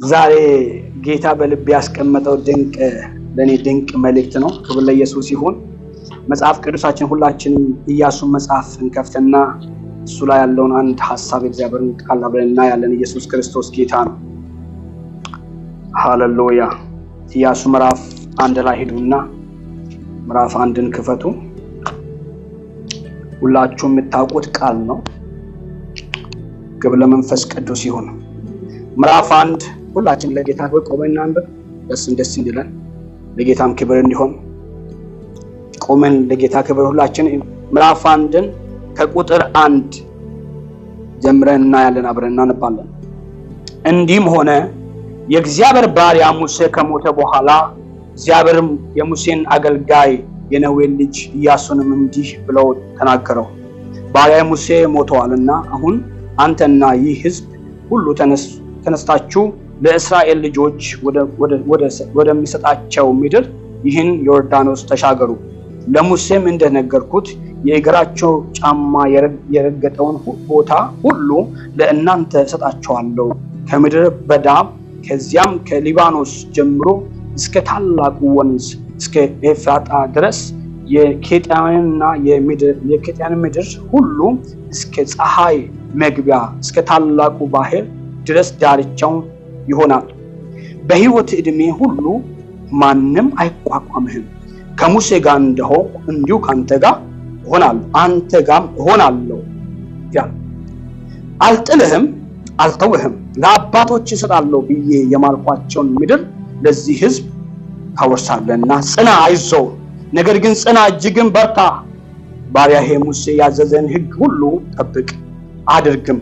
ዛሬ ጌታ በልብ ያስቀመጠው ለኔ ድንቅ መልእክት ነው። ክብር ለኢየሱስ ይሁን። መጽሐፍ ቅዱሳችን ሁላችንም ኢያሱ መጽሐፍ እንከፍትና እሱ ላይ ያለውን አንድ ሐሳብ እግዚአብሔርን ቃል አብረን እናያለን። ኢየሱስ ክርስቶስ ጌታ ነው። ሃሌሉያ። ኢያሱ ምዕራፍ 1 ላይ ሄዱና ምዕራፍ 1ን ክፈቱ። ሁላችሁም የምታውቁት ቃል ነው። ክብር ለመንፈስ ቅዱስ ይሁን። ምዕራፍ 1 ሁላችን ለጌታ ክብር ቆመን እናንብብ። ደስ እንዲለን ለጌታም ክብር እንዲሆን ቆመን ለጌታ ክብር ሁላችን ምዕራፍ 1ን ከቁጥር 1 ጀምረን እናያለን። አብረን እናነባለን። እንዲህም ሆነ የእግዚአብሔር ባሪያ ሙሴ ከሞተ በኋላ እግዚአብሔርም የሙሴን አገልጋይ የነዌን ልጅ ኢያሱንም እንዲህ ብለው ተናገረው። ባሪያ ሙሴ ሞተዋልና አሁን አንተና ይህ ሕዝብ ሁሉ ተነስታችሁ ለእስራኤል ልጆች ወደሚሰጣቸው ምድር ይህን ዮርዳኖስ ተሻገሩ። ለሙሴም እንደነገርኩት የእግራቸው ጫማ የረገጠውን ቦታ ሁሉ ለእናንተ እሰጣቸዋለሁ። ከምድረ በዳ ከዚያም ከሊባኖስ ጀምሮ እስከ ታላቁ ወንዝ እስከ ኤፍራጣ ድረስ የኬጢያንና የኬጢያን ምድር ሁሉ እስከ ፀሐይ መግቢያ እስከ ታላቁ ባህር ድረስ ዳርቻው ይሆናል። በሕይወት ዕድሜ ሁሉ ማንም አይቋቋምህም። ከሙሴ ጋር እንደሆንኩ እንዲሁ ካንተ ጋር እሆናለሁ፣ አንተ ጋርም እሆናለሁ ይላል። አልጥልህም፣ አልተውህም። ለአባቶች እሰጣለሁ ብዬ የማልኳቸውን ምድር ለዚህ ሕዝብ ታወርሳለህና ጽና፣ አይዞህ። ነገር ግን ጽና፣ እጅግም በርታ። ባሪያዬ ሙሴ ያዘዘን ሕግ ሁሉ ጠብቅ አድርግም።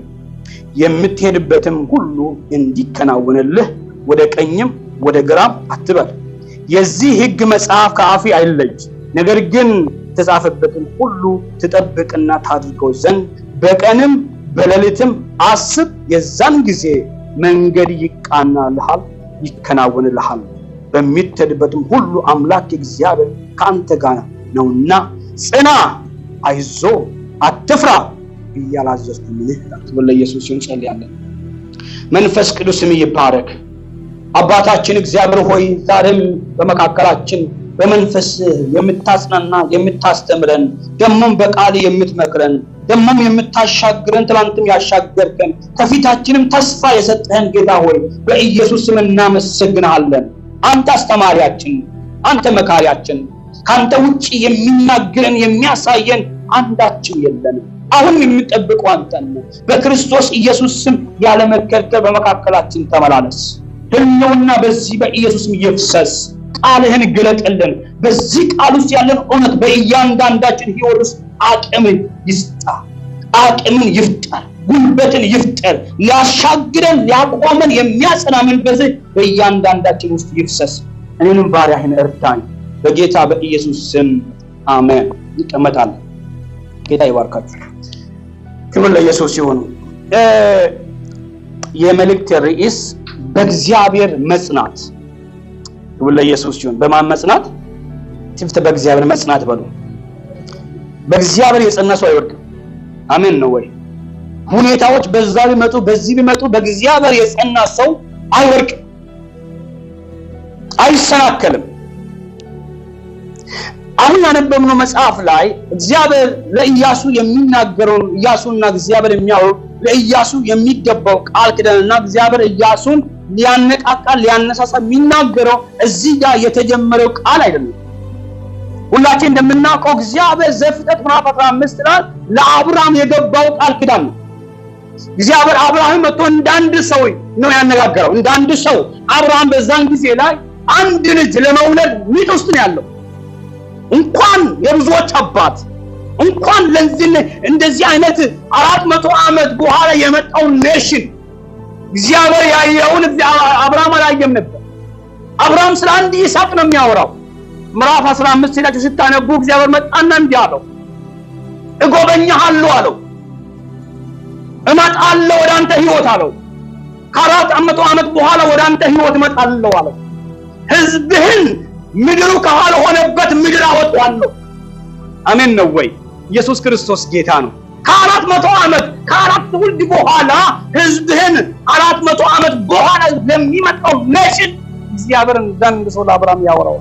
የምትሄድበትም ሁሉ እንዲከናወንልህ ወደ ቀኝም ወደ ግራም አትበል። የዚህ ሕግ መጽሐፍ ከአፍ አይለይ፣ ነገር ግን የተጻፈበትን ሁሉ ትጠብቅና ታድርገው ዘንድ በቀንም በሌሊትም አስብ። የዛን ጊዜ መንገድ ይቃናልሃል፣ ይከናወንልሃል። በሚትሄድበትም ሁሉ አምላክ እግዚአብሔር ከአንተ ጋር ነውና ጽና፣ አይዞህ፣ አትፍራ እያላዘዝኩህ። ክብር ለኢየሱስ ይሁን። ጸልያለን። መንፈስ ቅዱስም ይባረክ። አባታችን እግዚአብሔር ሆይ ዛሬም በመካከላችን በመንፈስ የምታጽናና የምታስተምረን ደሞም በቃል የምትመክረን ደሞም የምታሻግረን ትላንትም ያሻገርከን ከፊታችንም ተስፋ የሰጠህን ጌታ ሆይ በኢየሱስ ስም እናመሰግንሃለን። አንተ አስተማሪያችን፣ አንተ መካሪያችን፣ ካንተ ውጪ የሚናገረን የሚያሳየን አንዳችን የለንም። አሁን የምንጠብቀው አንተን ነው። በክርስቶስ ኢየሱስ ስም ያለ መከልከል በመካከላችን ተመላለስ። ህልውና በዚህ በኢየሱስ ስም ይፍሰስ። ቃልህን ግለጥልን። በዚህ ቃል ውስጥ ያለን እውነት በእያንዳንዳችን ህይወት ውስጥ አቅምን ይፍጠር፣ ጉልበትን ይፍጠር። ሊያሻግረን ሊያቆመን የሚያጸና መንፈስ በእያንዳንዳችን ውስጥ ይፍሰስ። እኔንም ባሪያህን እርዳኝ። በጌታ በኢየሱስ ስም አሜን። ይቀመጣል። ጌታ ይባርካችሁ። ክብር ለኢየሱስ ይሁን። የመልእክት ርዕስ በእግዚአብሔር መጽናት። ክብር ለኢየሱስ ይሁን። በማን መጽናት? ትፍተ በእግዚአብሔር መጽናት በሉ። በእግዚአብሔር የጸና ሰው አይወድቅም። አሜን ነው ወይ? ሁኔታዎች በዛ ቢመጡ በዚህ ቢመጡ በእግዚአብሔር የጸና ሰው አይወድቅም፣ አይሰናከልም። አሁን ያነበብነው መጽሐፍ ላይ እግዚአብሔር ለኢያሱ የሚናገረው ኢያሱና እግዚአብሔር የሚያወሩ ለኢያሱ የሚገባው ቃል ኪዳንና እግዚአብሔር ኢያሱን ሊያነቃቃ ሊያነሳሳ የሚናገረው እዚህ ጋር የተጀመረው ቃል አይደለም። ሁላችን እንደምናውቀው እግዚአብሔር ዘፍጥረት ምዕራፍ 15 ላይ ለአብርሃም የገባው ቃል ኪዳን ነው። እግዚአብሔር አብርሃም መጥቶ እንዳንድ ሰው ነው ያነጋገረው። እንዳንድ ሰው አብርሃም በዛን ጊዜ ላይ አንድ ልጅ ለመውለድ ምጥ ውስጥ ነው ያለው። እንኳን የብዙዎች አባት እንኳን ለዚህ እንደዚህ አይነት 400 ዓመት በኋላ የመጣው ኔሽን እግዚአብሔር ያየውን አብርሃም አላየም ነበር። አብርሃም ስለ አንድ ይስሐቅ ነው የሚያወራው። ምዕራፍ 15 ላይ ስታነቡ እግዚአብሔር መጣና እንዲህ አለው፣ እጎበኛለሁ አለው፣ እመጣለሁ ወደ አንተ ህይወት አለው። ከ400 ዓመት በኋላ ወደ አንተ ህይወት እመጣለሁ አለው። ህዝብህን ምድሩ ካልሆነበት ምድር አወጣለሁ። አሜን ነው ወይ? ኢየሱስ ክርስቶስ ጌታ ነው። ከ400 ዓመት ከአራት ትውልድ በኋላ ህዝብህን 400 ዓመት በኋላ ለሚመጣው ነሽን እግዚአብሔርን ዘንግሶ ለአብርሃም ያወራው።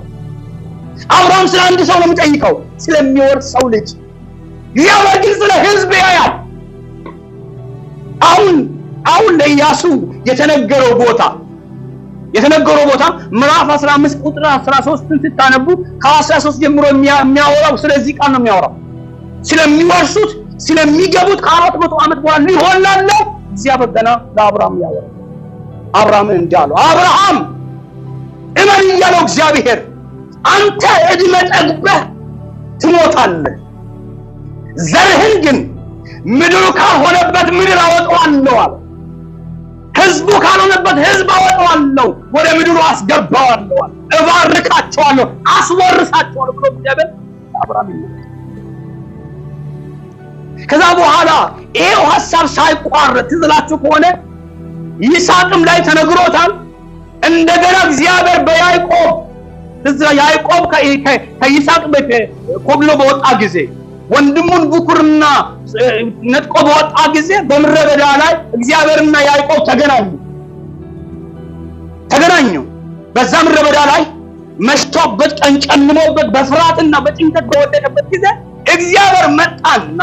አብርሃም ስለ አንድ ሰው ነው የሚጠይቀው፣ ስለሚወርሰው ልጅ። እግዚአብሔር ግን ስለ ህዝብ ያያል። አሁን ለኢያሱ የተነገረው ቦታ ምዕራፍ 15 ቁጥር 13ን ስታነቡ ከ13 ጀምሮ የሚያወራው ስለዚህ ቃል ነው የሚያወራው። ስለሚወርሱት ስለሚገቡት ከ400 ዓመት በኋላ ሊሆን ላለው እግዚአብሔር ገና ለአብርሃም ያወራው። አብርሃምን እንዳለው አብርሃም እመን እያለው እግዚአብሔር አንተ እድሜ ጠግበህ ትሞታለህ፣ ዘርህን ግን ምድሩ ካልሆነበት ምድር አወጣዋለሁ አለ። ህዝቡ ካልሆነበት ህዝብ አወጣዋለሁ፣ ወደ ምድሩ አስገባዋለሁ፣ እባርካቸዋለሁ፣ አስወርሳቸዋለሁ ብሎ እግዚአብሔር አብርሃም ይናገራል። ከዛ በኋላ ይሄው ሐሳብ ሳይቋረጥ ትዝላችሁ ከሆነ ይስሐቅም ላይ ተነግሮታል። እንደገና እግዚአብሔር በያዕቆብ ከይስሐቅ ቤት ኮብሎ በወጣ ጊዜ ወንድሙን ብኩርና ነጥቆ በወጣ ጊዜ በምድረ በዳ ላይ እግዚአብሔርና ያዕቆብ ተገናኙ። በዛ ምድረ በዳ ላይ መሽቶበት ቀን ጨልሞበት በፍርሃትና በጭንቀት በወደቀበት ጊዜ እግዚአብሔር መጣና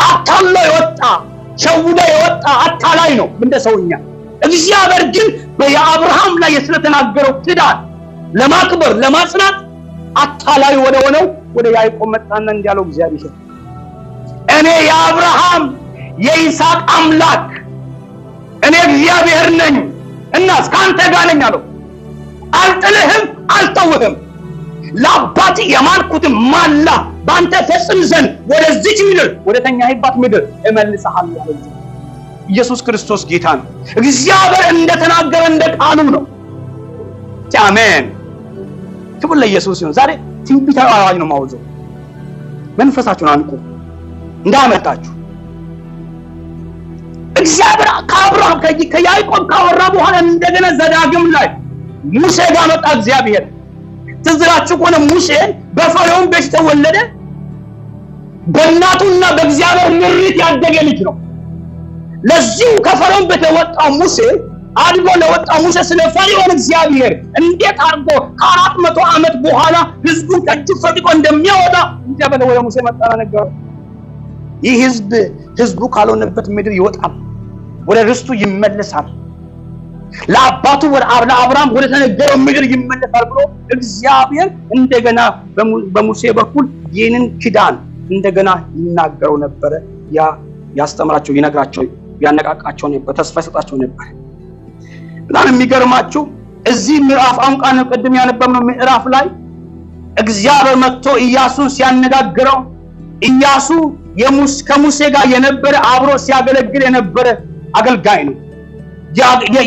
አታሎ የወጣ ሸውዳ የወጣ አታላይ ነው እንደ ሰውኛ። እግዚአብሔር ግን በአብርሃም ላይ ስለተናገረው ኪዳን ለማክበር ለማጽናት አታላይ ወደ ሆነው ወደ ያዕቆብ መጣና እንዲያለው እግዚአብሔር እኔ የአብርሃም የይስሐቅ አምላክ እኔ እግዚአብሔር ነኝ እና እስካንተ ጋር ነኝ አለው። አልጥልህም አልተውህም፣ ለአባት የማልኩትን ማላ ባንተ ፈጽም ዘንድ ወደዚች ምድር ወደ ተኛህባት ምድር እመልስሃለሁ አለ። ኢየሱስ ክርስቶስ ጌታ ነው። እግዚአብሔር እንደተናገረ እንደ ቃሉ ነው። አሜን። ክብር ለኢየሱስ ይሁን። ዛሬ ትንቢታዊ አዋጅ ነው ማውጆ። መንፈሳችሁን አንቁ እንዳመጣችሁ። እግዚአብሔር ከአብርሃም ከያዕቆብ ካወራ በኋላ እንደገና ዘዳግም ላይ ሙሴ ጋር መጣ እግዚአብሔር። ትዝላችሁ ከሆነ ሙሴ በፈርዖን ቤት ተወለደ። በእናቱና በእግዚአብሔር ምሪት ያደገ ልጅ ነው። ለዚሁ ከፈርዖን ቤት የወጣው ሙሴ አድጎ ለወጣው ሙሴ ስለ ፈርዖን እግዚአብሔር እንዴት አድርጎ ከ400 ዓመት በኋላ ህዝቡን ከእጁ ፈጥቆ እንደሚያወጣ እግዚአብሔር ወደ ሙሴ መጣና ነገረው። ይህ ህዝቡ ካልሆነበት ምድር ይወጣል፣ ወደ ርስቱ ይመለሳል፣ ለአባቱ ወደ አብርሃም ወደ ተነገረው ምድር ይመለሳል ብሎ እግዚአብሔር እንደገና በሙሴ በኩል ይህንን ኪዳን እንደገና ይናገረው ነበር። ያስተምራቸው፣ ይነግራቸው፣ ያነቃቃቸው ነበር፣ ተስፋ ይሰጣቸው ነበር። በጣም የሚገርማችሁ እዚህ ምዕራፍ አንቃን ቀድም ያነበብነው ምዕራፍ ላይ እግዚአብሔር መጥቶ ኢያሱን ሲያነጋግረው ኢያሱ ከሙሴ ጋር የነበረ አብሮ ሲያገለግል የነበረ አገልጋይ ነው።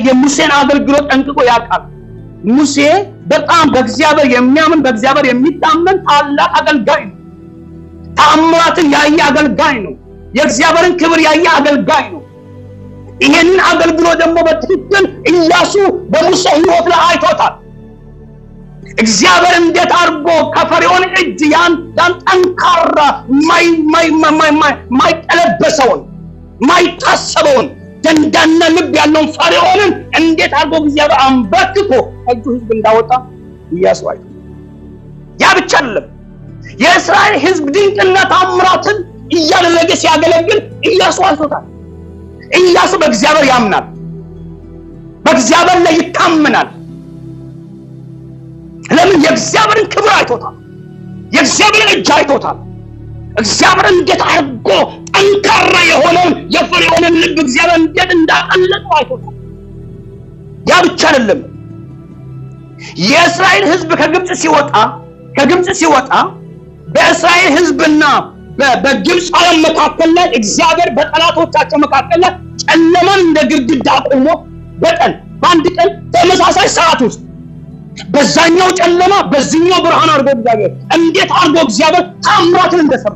የሙሴን አገልግሎት ጠንቅቆ ያውቃል። ሙሴ በጣም በእግዚአብሔር የሚያምን በእግዚአብሔር የሚታመን ታላቅ አገልጋይ ነው። ተአምራትን ያየ አገልጋይ ነው። የእግዚአብሔርን ክብር ያየ አገልጋይ ነው። ይሄንን አገልግሎት ደግሞ በትክክል ኢያሱ በሙሴ ሕይወት ላይ አይቶታል። እግዚአብሔር እንዴት አድርጎ ከፈርዖን እጅ ያን ጠንካራ ማይቀለበሰውን ማይታሰበውን ደንዳና ልብ ያለውን ፈርዖንን እንዴት አድርጎ እግዚአብሔር አንበርክኮ ከእጁ ሕዝብ እንዳወጣ ኢያሱ አይቷል። ያ ብቻ አይደለም፣ የእስራኤል ሕዝብ ድንቅና ተአምራትን እያደረገ ሲያገለግል ኢያሱ አይቶታል። ኢያሱ በእግዚአብሔር ያምናል፣ በእግዚአብሔር ላይ ይታመናል። ለምን? የእግዚአብሔርን ክብር አይቶታል፣ የእግዚአብሔርን እጅ አይቶታል። እግዚአብሔር እንዴት አድርጎ ጠንካራ የሆነውን የፈርዖንን ልብ እግዚአብሔር እንዴት እንዳቀለጠው አይቶታል። ያ ብቻ አይደለም፣ የእስራኤል ሕዝብ ከግብጽ ሲወጣ በእስራኤል ሕዝብና በግብፃውያን መካከል ላይ እግዚአብሔር በጠላቶቻቸው መካከል ላይ ጨለማን እንደ ግድግዳ አቆሞ በአንድ ቀን ተመሳሳይ ሰዓት ውስጥ በዛኛው ጨለማ በዚህኛው ብርሃን አድርጎ እግዚአብሔር እንዴት አድርጎ እግዚአብሔር ታምራትን እንደሰራ።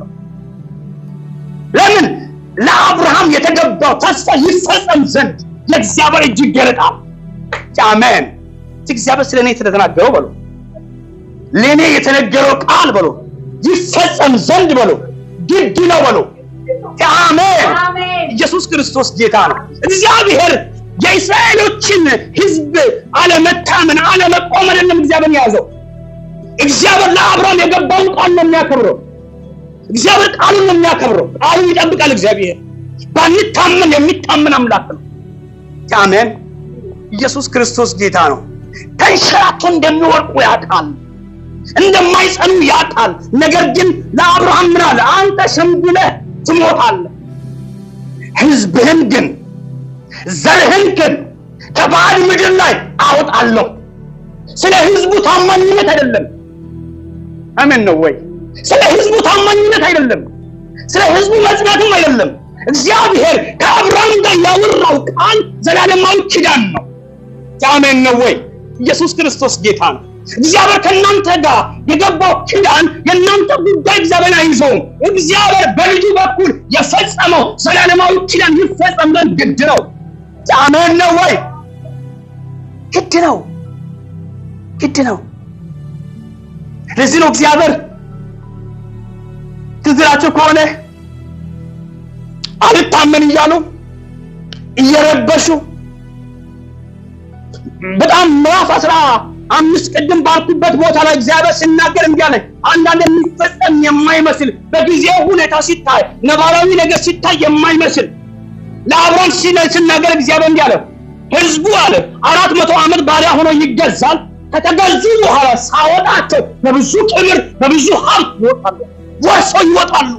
ለምን? ለአብርሃም የተገባው ተስፋ ይፈጸም ዘንድ የእግዚአብሔር እጅ ይገለጣል። አሜን። እግዚአብሔር ስለኔ የተናገረው በሉ፣ ለኔ የተነገረው ቃል በሉ ይፈጸም ዘንድ በሉ ግድ ነው በሉ። አሜን። ኢየሱስ ክርስቶስ ጌታ ነው። እግዚአብሔር የእስራኤሎችን ሕዝብ አለመታመን አለመቆም አይደለም እግዚአብሔር ያዘው። እግዚአብሔር ለአብርሃም የገባውን ቃል ነው የሚያከብረው። እግዚአብሔር ቃሉን ነው የሚያከብረው። ቃሉን ይጠብቃል። እግዚአብሔር ባንታመን የሚታመን አምላክ ነው። አሜን። ኢየሱስ ክርስቶስ ጌታ ነው። ተንሸራቶ እንደሚወርቁ ያውቃል፣ እንደማይጸኑ ያውቃል። ነገር ግን ለአብርሃም ምን አለ? አንተ ሸምግለህ ትሞታለህ፣ ሕዝብህን ግን ዘርህን ግን ከባዕድ ምድር ላይ አወጣለሁ። ስለ ሕዝቡ ታማኝነት አይደለም። አሜን ነው ወይ? ስለ ሕዝቡ ታማኝነት አይደለም፣ ስለ ሕዝቡ መጽናትም አይደለም። እግዚአብሔር ከአብርሃም ጋር ያወራው ቃል ዘላለማዊ ኪዳን ነው። አሜን ነው ወይ? ኢየሱስ ክርስቶስ ጌታ ነው። እግዚአብሔር ከእናንተ ጋር የገባው ኪዳን የእናንተ ጉዳይ እግዚአብሔር አይዘውም። እግዚአብሔር በልጁ በኩል የፈጸመው ዘላለማዊ ኪዳን ይፈጸም ዘንድ ግድ ነው። አሜን ነው ወይ? ግድ ነው፣ ግድ ነው። ለዚህ ነው እግዚአብሔር ትዝ ይላችሁ ከሆነ አልታመን እያሉ እየረበሹ በጣም ምዕራፍ 15 ቅድም ባልኩበት ቦታ ላይ እግዚአብሔር ሲናገር እንዲህ አለ። አንዳንድ የሚፈጸም የማይመስል በጊዜው ሁኔታ ሲታይ ነባራዊ ነገር ሲታይ የማይመስል ለአብርሃም ሲናገር እግዚአብሔር እንዲህ አለ። ሕዝቡ አለ 400 ዓመት ባሪያ ሆኖ ይገዛል። ከተገዙ በኋላ ሳወጣቸው በብዙ ክብር በብዙ ሀብት ይወጣሉ፣ ወርሰው ይወጣሉ።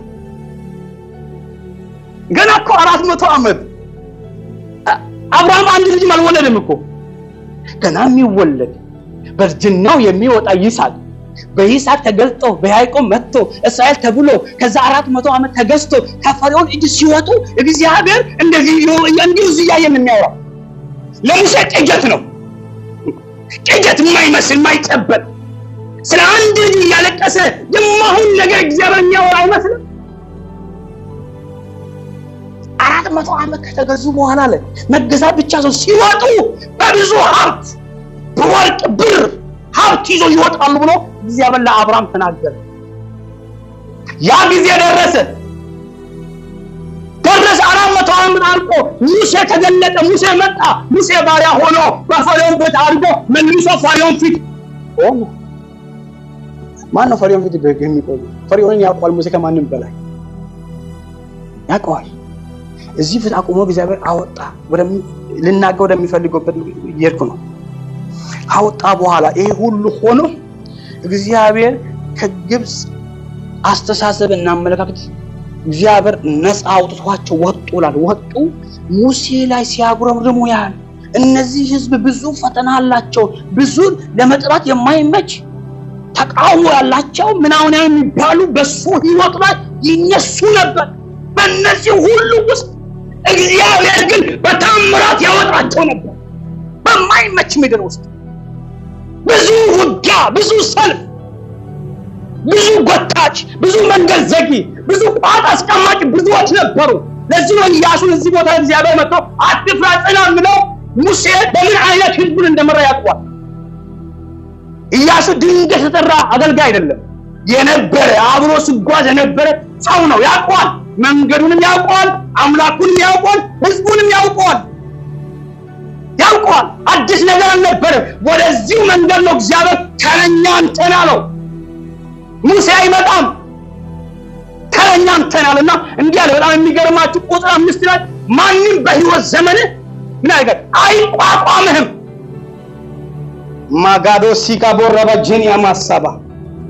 ገና እኮ 400 ዓመት አብርሃም አንድ ልጅ አልወለደም እኮ። ገና የሚወለድ በእርጅናው የሚወጣ ይስሐቅ፣ በይስሐቅ ተገልጦ በያዕቆብ መጥቶ እስራኤል ተብሎ ከዛ 400 ዓመት ተገዝቶ ከፈርዖን እጅ ሲወጡ እግዚአብሔር እንደዚህ እያየን የሚያወራው ለሙሴ ቅዠት ነው። ቅዠት የማይመስል የማይጨበጥ ስለ አንድ ልጅ እያለቀሰ የማይሆን ነገር እግዚአብሔር የሚያወራ አይመስልም። 400 ዓመት ከተገዙ በኋላ ላይ መገዛት ብቻ ሰው ሲወጡ በብዙ ሀብት በወርቅ ብር ሀብት ይዞ ይወጣሉ ብሎ እግዚአብሔር ለአብርሃም ተናገረ። ያ ጊዜ ደረሰ። 400 ዓመት አልቆ ሙሴ ተገለጠ። ሙሴ መጣ። ሙሴ ባሪያ ሆኖ በፈርዖን ቤት አድርጎ መልሶ ፈርዖን ፊት ቆመ። ማን ነው ፈርዖን ፊት የሚቆም? ፈርዖንን ያውቀዋል ሙሴ ከማንም በላይ ያውቀዋል። እዚህ ፊት አቁሞ እግዚአብሔር አወጣ። ልናገር ወደሚፈልገውበት እየሄድኩ ነው። አወጣ በኋላ ይሄ ሁሉ ሆኖ እግዚአብሔር ከግብፅ አስተሳሰብና አመለካከት እግዚአብሔር ነፃ አውጥቷቸው ወጡ። ሙሴ ላይ ሲያጉረምርሙ ያህል እነዚህ ሕዝብ ብዙ ፈተና አላቸው፣ ብዙ ለመጥራት የማይመች ተቃውሞ ያላቸው ምናምን የሚባሉ በሱ ሕይወት ላይ ይነሱ ነበር። በእነዚህ ሁሉ ውስጥ እግዚአብሔር ግን በታምራት ያወጣቸው ነበር። በማይመች ምድር ውስጥ ብዙ ውጊያ፣ ብዙ ሰልፍ፣ ብዙ ጎታች፣ ብዙ መንገድ ዘጊ፣ ብዙ ቋጥ አስቀማጭ ብዙዎች ነበሩ። ለዚህ ነው ኢያሱን እዚህ ቦታ እግዚአብሔር መጥቶ አትፍራ ጽና ብለው ሙሴ በምን አይነት ህዝቡን እንደመራ ያውቀዋል። ኢያሱ ድንገት የተጠራ አገልጋይ አይደለም። የነበረ አብሮ ሲጓዝ የነበረ ሰው ነው። ያውቀዋል፣ መንገዱንም ያውቀዋል፣ አምላኩንም ያውቀዋል፣ ህዝቡንም ያውቀዋል። አዲስ ነገር አልነበረ። ወደዚህ መንገድ ነው እግዚአብሔር ተረኛ አንተን አለው። ሙሴ አይመጣም ተረኛ አንተን አለና እንዲህ አለ። በጣም የሚገርማችሁ ቁጥር 5 ላይ ማንም በህይወት ዘመን ምን አይገር አይቋቋምህም። ማጋዶ ሲካቦረባ ጀኒያ ማሳባ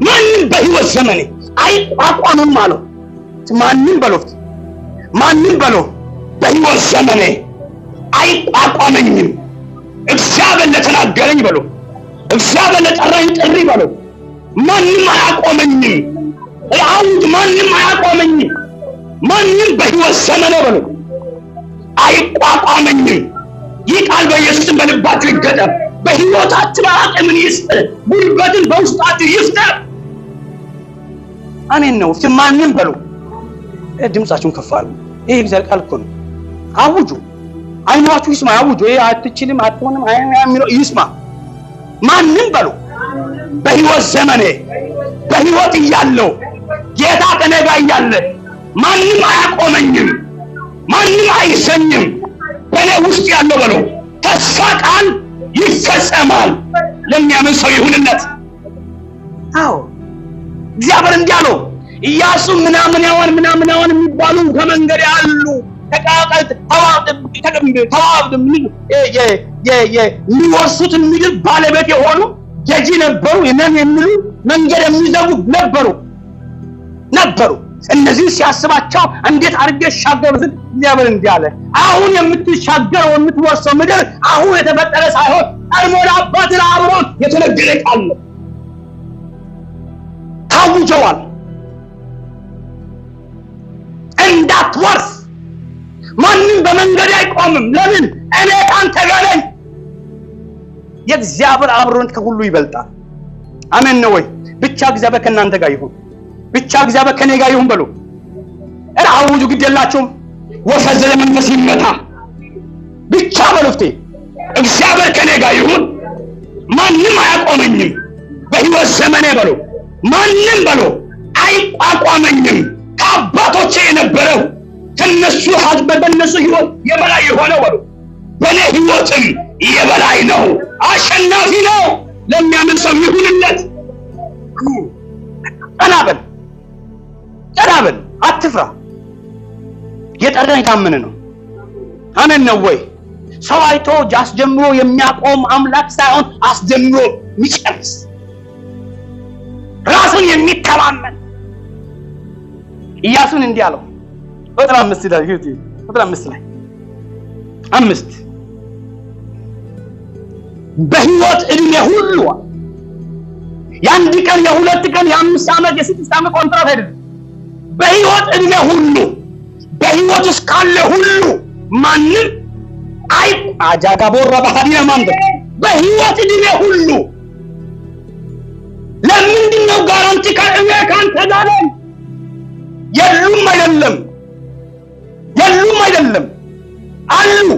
ማንም በህይወት ዘመን አይቋቋምም አለው። ማንም በለው በህይወት ዘመን አይቋቋመኝም። እግዚአብሔር ለተናገረኝ በለው፣ እግዚአብሔር ለጠራኝ ጥሪ በለው፣ ማንም አያቆመኝም። ማንም አያቆመኝም። ማንም በህይወት ዘመን በለው አይቋቋመኝም። ይህ ቃል በኢየሱስም በልባችሁ ይገጠም። በህይወታችን አቅምን ይስጥ፣ ጉልበትን በውስጣችሁ ይፍጠር። አሜን ነው። ማንም በለው። ድምጻችሁን ከፍ አድርጉ። ይሄ እግዚአብሔር ቃል እኮ ነው። አውጁ፣ አይኗችሁ ይስማ። አውጁ። ይሄ አትችልም አትሆንም የሚለው ይስማ። ማንም በለው በህይወት ዘመኔ በህይወት እያለሁ ጌታ ከኔ ጋር እያለ ማንም አያቆመኝም፣ ማንም አይሰኝም። በእኔ ውስጥ ያለው በለው ተስፋ ቃል ይፈጸማል ለሚያምን ሰው ይሁንለት። አዎ እግዚአብሔር እንዲህ አለው። ኢያሱ ምናምን የሚባሉ ከመንገድ ያሉ የሚወርሱትን ምድር ባለቤት የሆኑ ገዢ ነበሩ። የሚሉ መንገድ የሚዘጉ ነበሩ። እነዚህ ሲያስባቸው እንዴት አድርጌ ሻገር ዘንድ እግዚአብሔር እንዲህ አለ። አሁን የምትሻገረው የምትወርሰው ምድር አሁን የተፈጠረ ሳይሆን ቀድሞ ለአባትህ ለአብርሃም የተነገረ ቃል ነው። ታውጀዋል እንዳትወርስ። ማንም በመንገድ አይቆምም። ለምን? እኔ ካንተ ጋር ነኝ። የእግዚአብሔር አብሮነት ከሁሉ ይበልጣል። አሜን ነው ወይ? ብቻ እግዚአብሔር ከእናንተ ጋር ይሁን። ብቻ እግዚአብሔር ከኔ ጋር ይሁን በሉ። አውጁ። ግድ የላችሁም። ወፈዘለ መንፈስ ይመታ ብቻ በሉፍቴ እግዚአብሔር ከኔ ጋር ይሁን። ማንም አያቆመኝም በሕይወት ዘመኔ በሉ። ማንም በሉ አይቋቋመኝም። ከአባቶቼ የነበረው ከነሱ በነሱ ሕይወት የበላይ የሆነው በሉ በኔ ሕይወትም የበላይ ነው። አሸናፊ ነው። ለሚያምን ሰው ይሁንለት። ቀናበል አትፍራ። የጠራን የታመነ ነው። አሜን ነው ወይ? ሰው አይቶ አስጀምሮ የሚያቆም አምላክ ሳይሆን አስጀምሮ የሚጨርስ ራሱን የሚተማመን ኢያሱን እንዲህ አለው። ቁጥር 5 ላይ ቁጥር 5 ላይ 5 በሕይወት እድሜ ሁሉ የአንድ ቀን የሁለት ቀን የ5 ዓመት የ6 ዓመት ኮንትራት አይደለም። በሕይወት እድሜ ሁሉ በሕይወት እስካለ ሁሉ ማንም አጃጋ ቦራ ባህዲና ማንደ በሕይወት እድሜ ሁሉ ለምንድን ነው ጋራንቲ ከእኔ ካንተ ጋር ነኝ? የሉም አይደለም አሉ።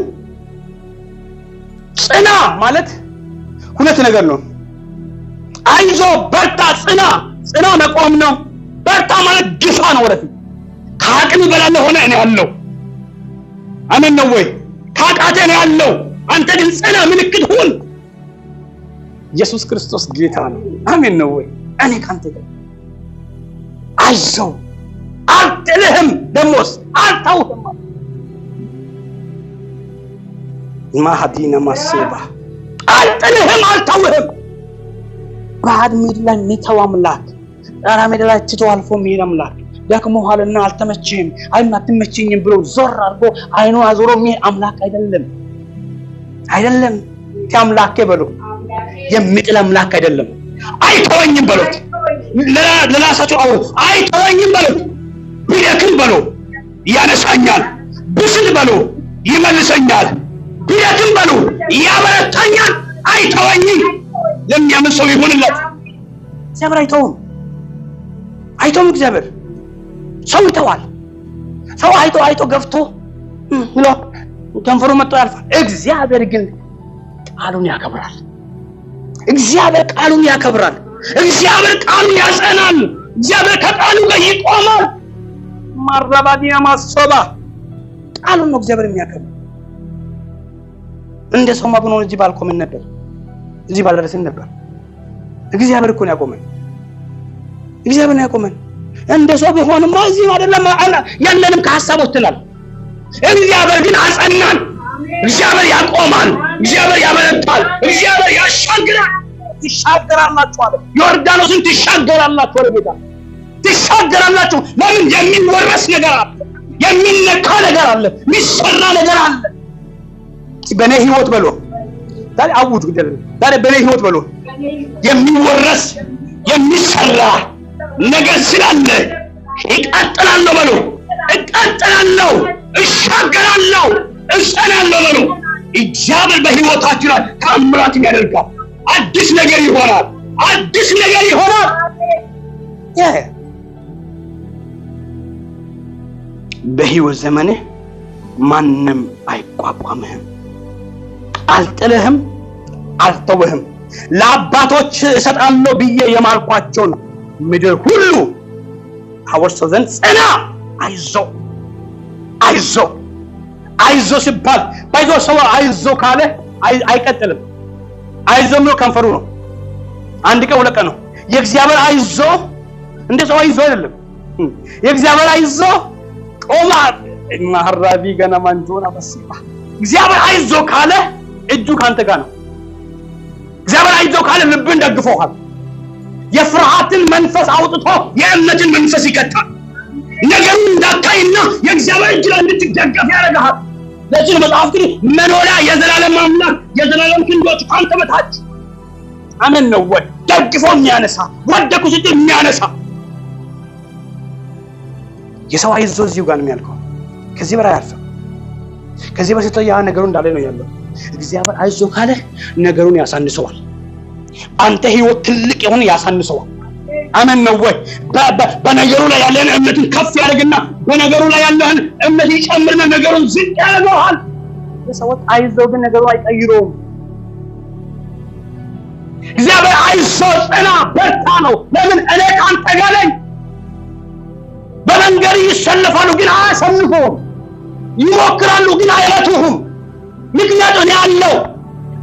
ጽና ማለት ሁለት ነገር ነው። አይዞ በርታ፣ ጽና መቆም ነው። በርታ ማለት ግፋ ነው። ወደፊት ከአቅም በላይ ሆነ እኔ ያለው አሜን ነው ወይ? ካቃተ እኔ ያለው አንተ ግን ጽና፣ ምልክት ሁን። ኢየሱስ ክርስቶስ ጌታ ነው። አሜን ነው ወይ? እኔ ካንተ ጋር አይዞ፣ አልጥልህም፣ ደሞስ አልተውህም። ማሃዲና ማሰባ አልጥልህም፣ አልተውህም። ባድ ምድር ላይ የሚተው አምላክ፣ ጣራ ምድር ላይ ትቶ አልፎ የሚሄድ አምላክ፣ ደክሞሃልና አልተመችህም አትመችኝም ብሎ ዞር አድርጎ አይኑን አዞሮ የሚሄድ አምላክ አይደለም። ከአምላኬ በሉ የሚጥል አምላክ አይደለም። አይተወኝም በሉት። ለራሳቸው አውሩ። አይተወኝም በሉት። ቢደክም በሉ ያነሳኛል፣ ብስል በሉ ይመልሰኛል፣ ቢደክም በሉ ያበረታኛል። አይተወኝም። ለሚያምን ሰው ይሁንለት። እግዚአብሔር አይተውም። እግዚአብሔር ሰው ይተዋል። ሰው አይቶ ገፍቶ ብሎ ከንፈሩ መጥቶ ያልፋል። እግዚአብሔር ግን ቃሉን ያከብራል። እግዚአብሔር ቃሉን ያጸናል። እግዚአብሔር ከቃሉ ጋር ይቆማል። ማራባዲያ ማሰባ ቃሉን ነው እግዚአብሔር የሚያከብር። እንደ ሰው ማብኖን እዚህ ባልቆምን ነበር፣ እዚህ ባልደረስን ነበር። እግዚአብሔር እኮ ነው ያቆመን። እንደ ሰው ቢሆንማ እዚህ አይደለም ያለንም ከሐሳቦች ትላል። እግዚአብሔር ግን አጸናን። እግዚአብሔር ያቆማል። እግዚአብሔር ያበረታል። እግዚአብሔር ያሻግራል። ትሻገራላችሁ አለ። ዮርዳኖስን ትሻገራላችሁ አለ ጌታ። ትሻገራላችሁ። ለምን? የሚወረስ ነገር አለ፣ የሚነካ ነገር አለ፣ የሚሰራ ነገር አለ። በኔ ህይወት በሎ ታዲያ አውጁ ግደል። ታዲያ በኔ ህይወት በሎ የሚወረስ የሚሰራ ነገር ስላለ እቀጥላለሁ በሎ። እቀጥላለሁ፣ እሻገራለሁ፣ እጸናለሁ በሎ። እግዚአብሔር በህይወታችሁ ላይ ተአምራትን ያደርጋል። አዲስ ነገር ይሆናል። በህይወት ዘመኔ ማንም አይቋቋምህም። አልጥልህም፣ አልተውህም። ለአባቶች እሰጣለሁ ብዬ የማልኳቸውን ምድር ሁሉ አወርሰው ዘንድ ጽና አይዞ ሲባል ባይዞ ሰው አይዞ ካለ አይቀጥልም። አይዞ ነው ከንፈሩ ነው። አንድ ቀን ሁለት ቀን ነው። የእግዚአብሔር አይዞ እንደ ሰው አይዞ አይደለም። የእግዚአብሔር አይዞ ቆማ ማህራቢ ገና ማንጆና በሲባ እግዚአብሔር አይዞ ካለ እጁ ካንተ ጋር ነው። እግዚአብሔር አይዞ ካለ ልብን ደግፎሃል። የፍርሃትን መንፈስ አውጥቶ የእምነትን መንፈስ ይከታል። ነገሩ እንዳታይና የእግዚአብሔር እጅ ላይ እንድትደገፍ ያደርጋል። ለዚህ መጽሐፍ ግን መኖሪያ የዘላለም አምላክ የዘላለም ክንዶች ካንተ በታች አሜን ነው ወይ ደግፎ የሚያነሳ ወደኩ ስትል የሚያነሳ የሰው አይዞ እዚሁ ጋር ነው የሚያልቀው። ከዚህ በላይ አልፈም። ከዚህ በፊት ያ ነገሩ እንዳለ ነው ያለው። እግዚአብሔር አይዞ ካለ ነገሩን ያሳንሰዋል። አንተ ህይወት ትልቅ የሆነ ያሳንሰዋል። አሜን ነው ወይ በነገሩ ላይ ያለን እምነትን ከፍ ያደርግና በነገሩ ላይ ያለን እምነት ይጨምርና ነገሩን ዝቅ ያደርገዋል። የሰው አይዞ ግን ነገሩን አይቀይረውም። እግዚአብሔር አይዞ ጽና በርታ ነው። ለምን እኔ ካንተ ጋር ነኝ። በመንገድ ይሰለፋሉ ግን አያሰንፉም። ይሞክራሉ ግን አይረቱህም። ምክንያቱም ያለው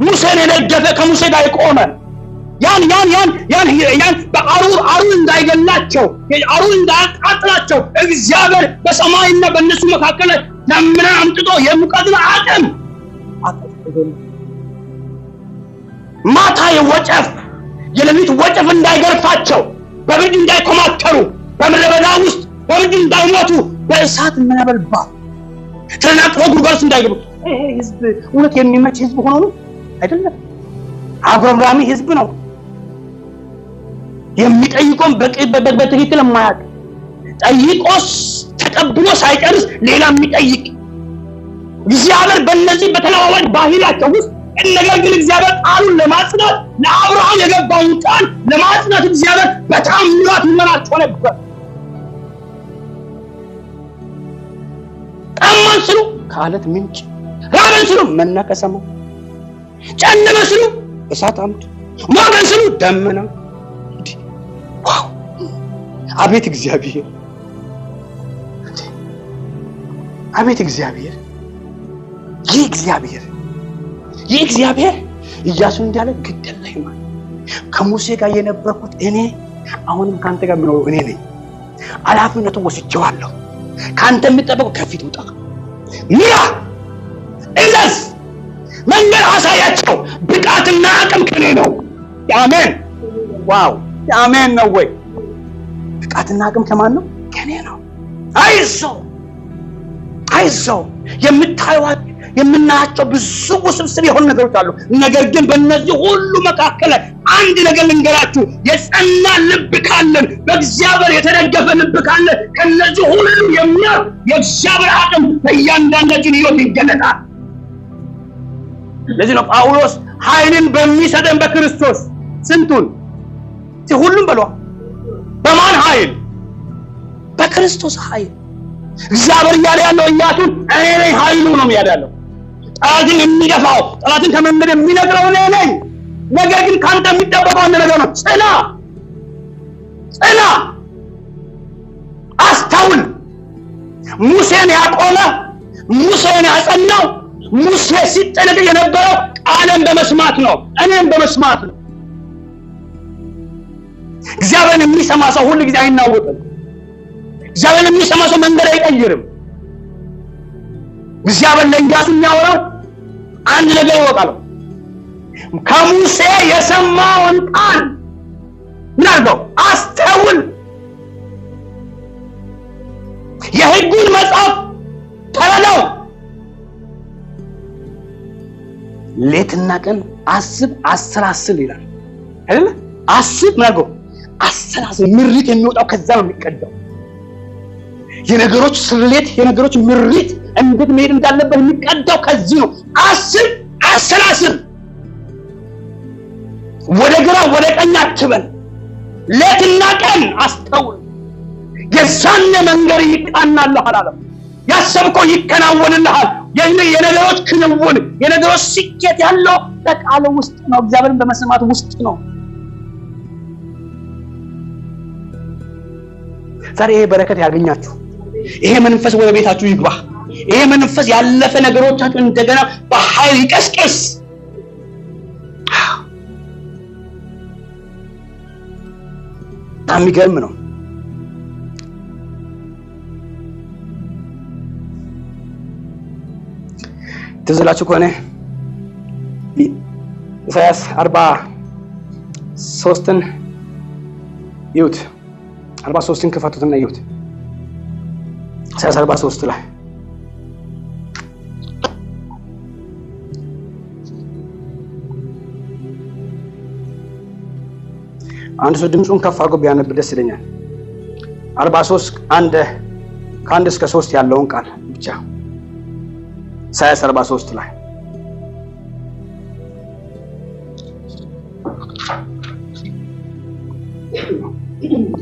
ሙሴን የነገፈ ከሙሴ ጋር የቆመ ያን በአሩር እንዳይገላቸው አሩር እንዳያቃጥላቸው እግዚአብሔር በሰማይና በእነሱ መካከል ደመና አምጥቶ የሙቀትን አቅም ማታ የወጨፍ የሌሊት ወጨፍ እንዳይገርፋቸው በብርድ እንዳይኮማተሩ በምድረ በዳ ውስጥ በብርድ እንዳይሞቱ በእሳት ነበልባል ተናቅፎ ጉድጓድ እንዳይገቡ። ይሄ ህዝብ እውነት የሚመች ህዝብ ሆኖ ነው አይደለም። አጉረምራሚ ህዝብ ነው። የሚጠይቆም በትክክል የማያውቅ ጠይቆስ ተቀብሎ ሳይጨርስ ሌላ የሚጠይቅ እግዚአብሔር በእነዚህ በተለዋዋጭ ባህሪያቸው ውስጥ ነገር ግን እግዚአብሔር ቃሉን ለማጽናት ለአብርሃም የገባውን ቃል ለማጽናት እግዚአብሔር በታምራት ይመራቸው ነበር። ጠማን ስሉ ከአለት ምንጭ፣ ራበን ስሉ መና ከሰማይ፣ ጨለመ ስሉ እሳት አምድ፣ ሞቀን ስሉ ደመና። ዋው! አቤት እግዚአብሔር! አቤት እግዚአብሔር! ይህ እግዚአብሔር ኢያሱ እንዳለ ግደለኝ ማለት ከሙሴ ጋር የነበርኩት እኔ አሁንም ካንተ ጋር የምኖረው እኔ ነኝ። ኃላፊነቱ ወስጄዋለሁ። ካንተ የሚጠበቀው ከፊት ውጣ፣ ምራ፣ እዘዝ፣ መንገድ አሳያቸው። ብቃትና አቅም ከኔ ነው። አሜን። ዋው! አሜን ነው ወይ? ብቃትና አቅም ከማን ነው? ከኔ ነው። አይዞህ የምናያቸው ብዙ ውስብስብ የሆኑ ነገሮች አሉ። ነገር ግን በእነዚህ ሁሉ መካከል አንድ ነገር ልንገራችሁ። የጸና ልብ ካለን፣ በእግዚአብሔር የተደገፈ ልብ ካለን ከነዚህ ሁሉ የሚያልፍ የእግዚአብሔር አቅም በእያንዳንዳችን ሕይወት ይገለጣል። ለዚህ ነው ጳውሎስ ኃይልን በሚሰጠን በክርስቶስ ስንቱን ሁሉም ብሏል። በማን ኃይል? በክርስቶስ ኃይል። እግዚአብሔር እያለ ያለው ኢያሱን እኔ ነኝ ኃይሉ ነው ያለው። ጠላትን የሚደፋው ጠላትን ከመንገድ የሚነግረው እኔ ነኝ። ነገር ግን ካንተ የሚጠበቀው አንድ ነገር ነው። ጽና፣ አስተውል። ሙሴን ያቆመ ሙሴን ያጸናው ሙሴ ሲጠነቀቅ የነበረው ቃልን በመስማት ነው፣ እኔም በመስማት ነው። እግዚአብሔርን የሚሰማ ሰው ሁሉ ጊዜ አይናወጥም። እግዚአብሔርን የሚሰማ ሰው መንገድ አይቀይርም። እግዚአብሔር ለኢያሱ የሚያወራው አንድ ነገር ይወቃል። ከሙሴ የሰማውን ቃል ምን አድርገው? አስተውል። የሕጉን መጽሐፍ ተረዳው። ሌትና ቀን አስብ፣ አሰላስል ይላል አይደል? አስብ ምን አድርገው? አሰላስል። ምሪት የሚወጣው ከዛ ነው የሚቀዳው። የነገሮች ስሌት የነገሮች ምሪት እንዴት መሄድ እንዳለበት የሚቀዳው ከዚህ ነው። አስብ፣ አሰላስል። ወደ ግራ ወደ ቀኝ አትበል። ሌትና ቀን አስተውል። የዛኔ መንገድ ይቃናልሃል አለ። ያሰብከው ይከናወንልሃል። የነገሮች ክንውን የነገሮች ስኬት ያለው በቃሉ ውስጥ ነው። እግዚአብሔርን በመስማት ውስጥ ነው። ዛሬ ይሄ በረከት ያገኛችሁ ይሄ መንፈስ ወደ ቤታችሁ ይግባ። ይሄ መንፈስ ያለፈ ነገሮቻችሁ እንደገና በኃይል ይቀስቅስ። የሚገርም ነው። ትዝ ይላችሁ ከሆነ ኢሳይያስ 43ን ይሁት 43ን ክፈቱትና ይሁት። ኢሳይያስ 43 ላይ አንድ ሰው ድምጹን ከፍ አድርጎ ቢያነብ ደስ ይለኛል። 43 ከ1 እስከ 3 ያለውን ቃል ብቻ ኢሳይያስ 43 ላይ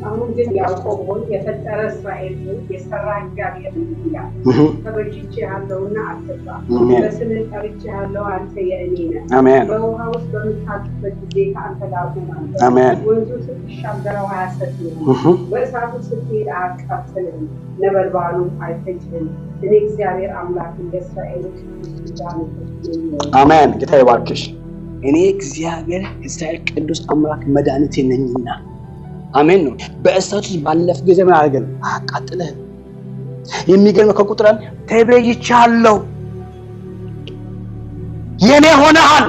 አሁን ግን ያዕቆብን የፈጠረ እስራኤል የሰራ እግዚአብሔር ይላል፣ ተበጅቼሃለሁና አትፍራ፣ በስምህ ጠርቼሃለሁ፣ አንተ የእኔ ነህ። በውሃ ውስጥ በምታልፍበት ጊዜ ከአንተ ጋር እሆናለሁ። ወንዙ ስትሻገረው አያሰጥምህም፣ በእሳቱ ስትሄድ አያቃጥልህም፣ ነበልባሉም አይፈጅህም። እኔ እግዚአብሔር አምላክ ለእስራኤል አሜን። ጌታ ይባርክሽ። እኔ እግዚአብሔር የእስራኤል ቅዱስ አምላክ መድኃኒቴ ነኝና አሜን ነው። በእሳቱ ባለፍ ጊዜ ምን አደረገን? አቃጥለህ። የሚገርመው ከቁጥራን ተቤዥቻለሁ፣ የኔ ሆነሃል፣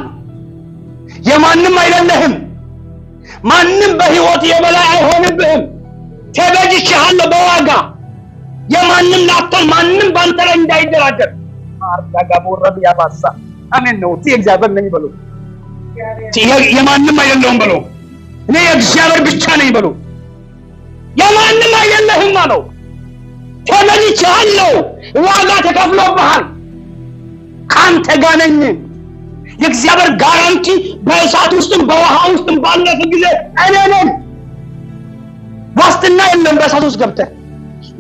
የማንም አይደለህም፣ ማንም በህይወት የበላይ አይሆንብህም። ተቤዥቻለሁ በዋጋ የማንም ላትሆን፣ ማንም ባንተ ላይ እንዳይደራደር። አርጋጋ ወረብ ያባሳ አሜን ነው። እግዚአብሔር ነኝ በሉ፣ የማንም አይደለሁም በሉ፣ እኔ የእግዚአብሔር ብቻ ነኝ በሉ። የማንም አይደለህም አለው። ተመልቻለሁ፣ ዋጋ ተከፍሎብሃል፣ ካንተ ጋር ነኝ። የእግዚአብሔር ጋራንቲ በእሳት ውስጥም በውሃ ውስጥም ባለፈ ጊዜ እኔ ነኝ። ዋስትና የለም በእሳት ውስጥ ገብተህ፣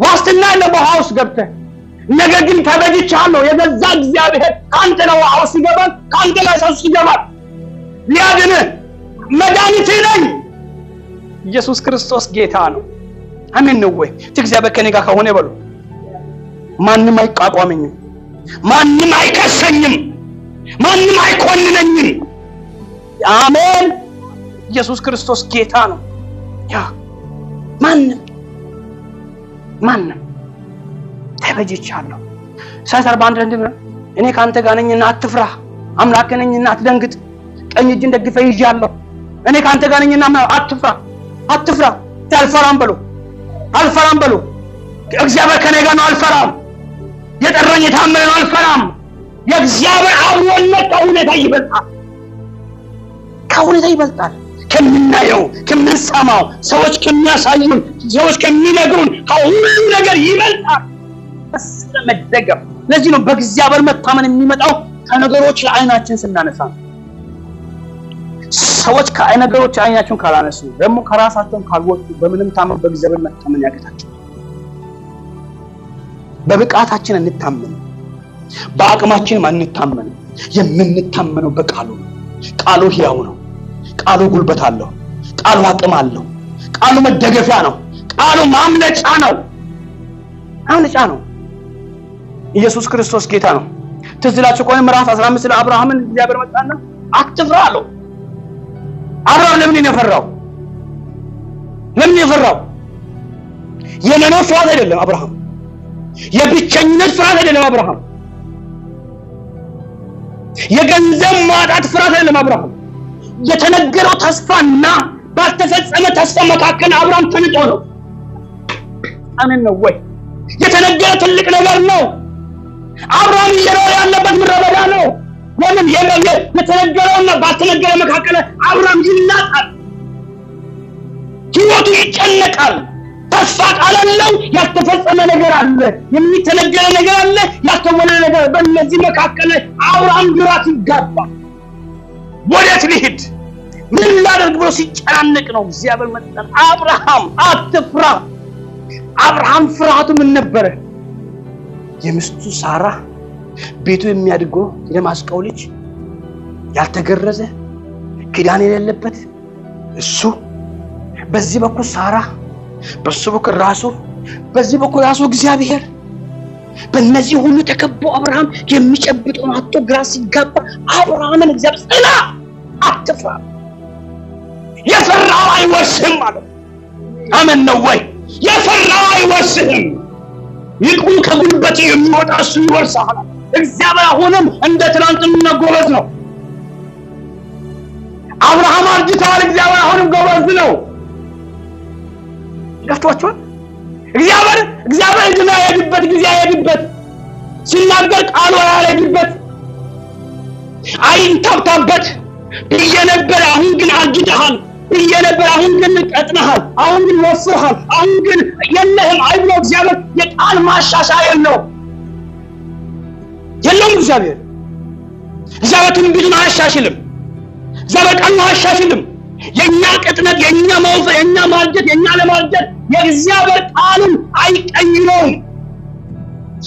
ዋስትና የለም በውሃ ውስጥ ገብተህ። ነገር ግን ተበጅቻለሁ። የገዛ እግዚአብሔር ካንተ ነው ውሃ ውስጥ ይገባል፣ ካንተ ላይ እሳት ውስጥ ይገባል። ሊያድንህ መድኃኒቴ ነኝ። ኢየሱስ ክርስቶስ ጌታ ነው። አሜን ነው ወይ? እግዚአብሔር ከኔ ጋር ከሆነ በሉ ማንም አይቋቋመኝም፣ ማንም አይከሰኝም፣ ማንም አይኮንነኝም። አሜን። ኢየሱስ ክርስቶስ ጌታ ነው። ያ ማንም ተበጅቻለሁ። ኢሳይያስ 41 እኔ ካንተ ጋር ነኝና አትፍራ፣ አምላክ ነኝና አትደንግጥ፣ ቀኝ እጅን ደግፈህ ይዣለሁ። እኔ ካንተ ጋር ነኝና አትፍራ፣ አትፍራ። አልፈራም በሉ፣ አልፈራም በሉ። እግዚአብሔር ከኔ ጋር ነው፣ አልፈራም። የጠራኝ የታመነ ነው፣ አልፈራም። የእግዚአብሔር አብሮነት ከሁኔታ ይበልጣል፣ ከሁኔታ ይበልጣል። ከምናየው፣ ከምንሰማው፣ ሰዎች ከሚያሳዩን፣ ሰዎች ከሚነግሩን ከሁሉ ነገር ይበልጣል። ስለመደገፍ ለዚህ ነው በእግዚአብሔር መታመን የሚመጣው ከነገሮች ለዓይናችን ስናነሳ ነው። ሰዎች ከነገሮች ዓይናቸውን ካላነሱ ደግሞ ከራሳቸውን ካልወጡ በምንም ታመን በእግዚአብሔር መታመን ያቀታቸው። በብቃታችን እንታመን፣ በአቅማችን አንታመን። የምንታመነው በቃሉ ነው። ቃሉ ሕያው ነው። ቃሉ ጉልበት አለው። ቃሉ አቅም አለው። ቃሉ መደገፊያ ነው። ቃሉ ማምለጫ ነው። ማምለጫ ነው። ኢየሱስ ክርስቶስ ጌታ ነው። ትዝ ይላችሁ ከሆነ ምዕራፍ 15 ለአብርሃምን እግዚአብሔር መጣና አትፍራ አለው። አብርሃም ለምን የፈራው? ለምን የፈራው? የመኖር ፍርሃት አይደለም አብርሃም። የብቸኝነት ፍርሃት አይደለም አብርሃም። የገንዘብ ማጣት ፍርሃት አይደለም አብርሃም። የተነገረው ተስፋና ባልተፈጸመ ተስፋ መካከል አብርሃም ተንጦ ነው። አሜን ነው ወይ? የተነገረ ትልቅ ነገር ነው። አብርሃም እየኖረ ያለበት ምድረ በዳ ነው። ለምን? የተነገረውና ባልተነገረ መካከል አብርሃም ይናጣል፣ ህይወቱ ይጨነቃል። ተስፋ ቃል አለው፣ ያልተፈጸመ ነገር አለ፣ የሚተነገረ ነገር አለ፣ ያልተወነ ነገር። በእነዚህ መካከል አብርሃም ግራት ይጋባል። ወዴት ሊሄድ ምን ላደርግ ብሎ ሲጨናነቅ ነው እግዚአብሔር መጣ። አብርሃም አትፍራ። አብርሃም ፍርሃቱ ምን ነበረ? የሚስቱ ሳራ ቤቱ የሚያድገው የደማስቆ ልጅ ያልተገረዘ ኪዳን የሌለበት እሱ፣ በዚህ በኩል ሳራ፣ በሱ በኩል ራሱ በዚህ በኩል ራሱ እግዚአብሔር በእነዚህ ሁሉ ተከቦ አብርሃም የሚጨብጠውን አጥቶ ግራ ሲጋባ አብርሃምን እግዚአብሔር ጽና፣ አትፍራ፣ የፈራው አይወርስህም ማለት አመን ነው ወይ? የፈራው አይወርስህም፣ ይልቁን ከጉልበት የሚወጣ እሱ ይወርሳል። እግዚአብሔር አሁንም እንደ ትናንትና ጎበዝ ነው። አብርሃም አርጅቷል፣ እግዚአብሔር አሁንም ጎበዝ ነው። ገብቷችኋል? እግዚአብሔር እድሜ ያሄድበት ጊዜ ያሄድበት ሲናገር ቃሉ ያሄድበት አይንታብታበት ብዬ ነበር፣ አሁን ግን አርጅተሃል ብዬ ነበር፣ አሁን ግን ቀጥነሃል፣ አሁን ግን ወፍረሃል፣ አሁን ግን የለህም አይብሎ እግዚአብሔር የቃል ማሻሻያ የለውም። እግዚአብሔር ትንቢቱን አያሻሽልም። እግዚአብሔር ቃሉን አያሻሽልም። የኛ ቅጥነት፣ የኛ መውፈር፣ የኛ ማርጀት፣ የኛ ለማርጀት የእግዚአብሔር ቃሉን አይቀይረውም።